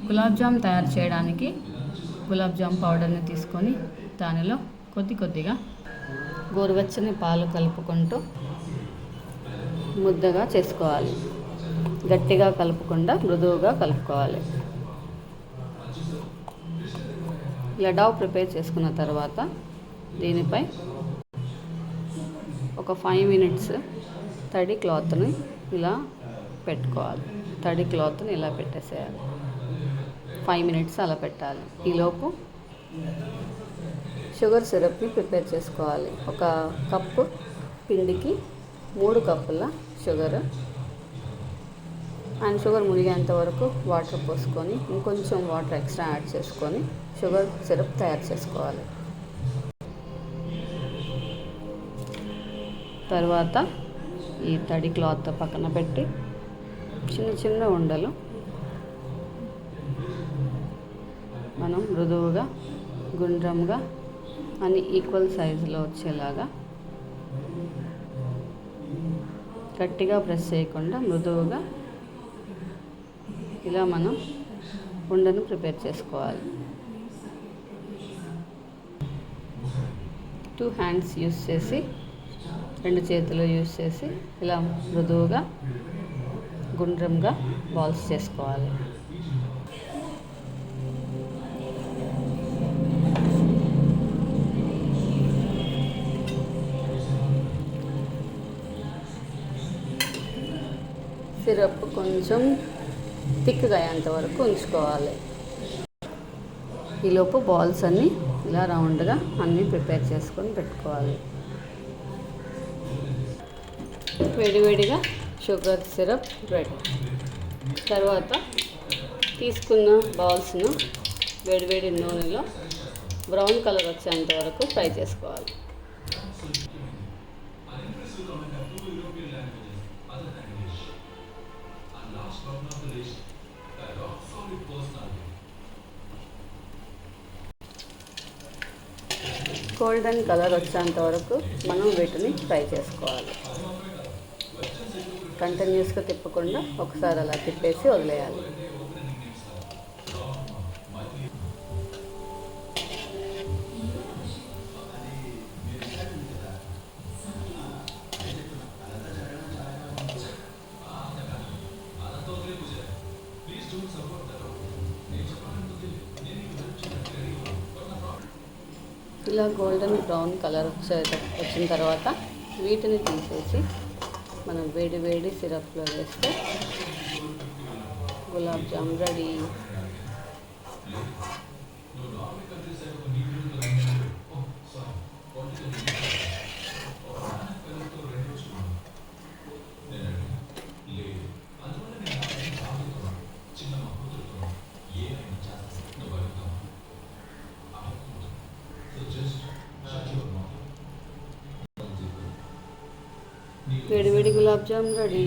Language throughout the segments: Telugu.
గులాబ్ జామ్ తయారు చేయడానికి గులాబ్ జామ్ పౌడర్ని తీసుకొని దానిలో కొద్దిగా గోరువెచ్చని పాలు కలుపుకుంటూ ముద్దగా చేసుకోవాలి. గట్టిగా కలుపకుండా మృదువుగా కలుపుకోవాలి. ఇలా డౌ ప్రిపేర్ చేసుకున్న తర్వాత దీనిపై ఒక 5 మినిట్స్ తడి క్లాత్ని ఇలా పెట్టుకోవాలి. తడి క్లాత్ని ఇలా పెట్టేసేయాలి. 5 మినిట్స్ అలా పెట్టాలి. ఈలోపు షుగర్ సిరప్ని ప్రిపేర్ చేసుకోవాలి. ఒక కప్పు పిండికి 3 కప్పుల షుగర్ అండ్ షుగర్ మునిగేంత వరకు వాటర్ పోసుకొని ఇంకొంచెం వాటర్ ఎక్స్ట్రా యాడ్ చేసుకొని షుగర్ సిరప్ తయారు చేసుకోవాలి. తర్వాత ఈ తడి క్లాత్ పక్కన పెట్టి చిన్న ఉండలు మనం మృదువుగా గుండ్రంగా అన్ని ఈక్వల్ సైజులో వచ్చేలాగా గట్టిగా ప్రెస్ చేయకుండా మృదువుగా ఇలా మనం ఉండను ప్రిపేర్ చేసుకోవాలి. 2 హ్యాండ్స్ యూస్ చేసి 2 చేతులు యూస్ చేసి ఇలా మృదువుగా గుండ్రంగా బాల్స్ చేసుకోవాలి. సిరప్ కొంచెం థిక్గా అయ్యేంత వరకు ఉంచుకోవాలి. ఈలోపు బాల్స్ అన్నీ ఇలా రౌండ్గా అన్నీ ప్రిపేర్ చేసుకొని పెట్టుకోవాలి. వేడివేడిగా షుగర్ సిరప్ రెడీ. తర్వాత తీసుకున్న బాల్స్ను వేడివేడి నూనెలో బ్రౌన్ కలర్ వచ్చేంత వరకు ఫ్రై చేసుకోవాలి. గోల్డెన్ కలర్ వచ్చేంత వరకు మనం వీటిని ఫ్రై చేసుకోవాలి. కంటిన్యూస్గా తిప్పకుండా ఒకసారి అలా తిప్పేసి వదిలేయాలి. ఇలా గోల్డెన్ బ్రౌన్ కలర్ వచ్చిన తర్వాత వీటిని తీసేసి మనం వేడి సిరప్లో వేస్తే గులాబ్ జామ్ రెడీ. వేడి gulab jam ready.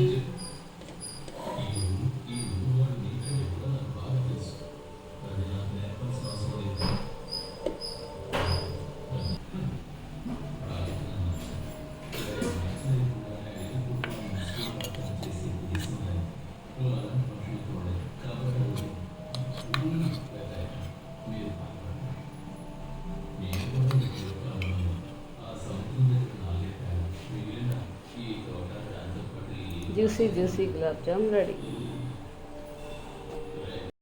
Juicy gulab jam ready.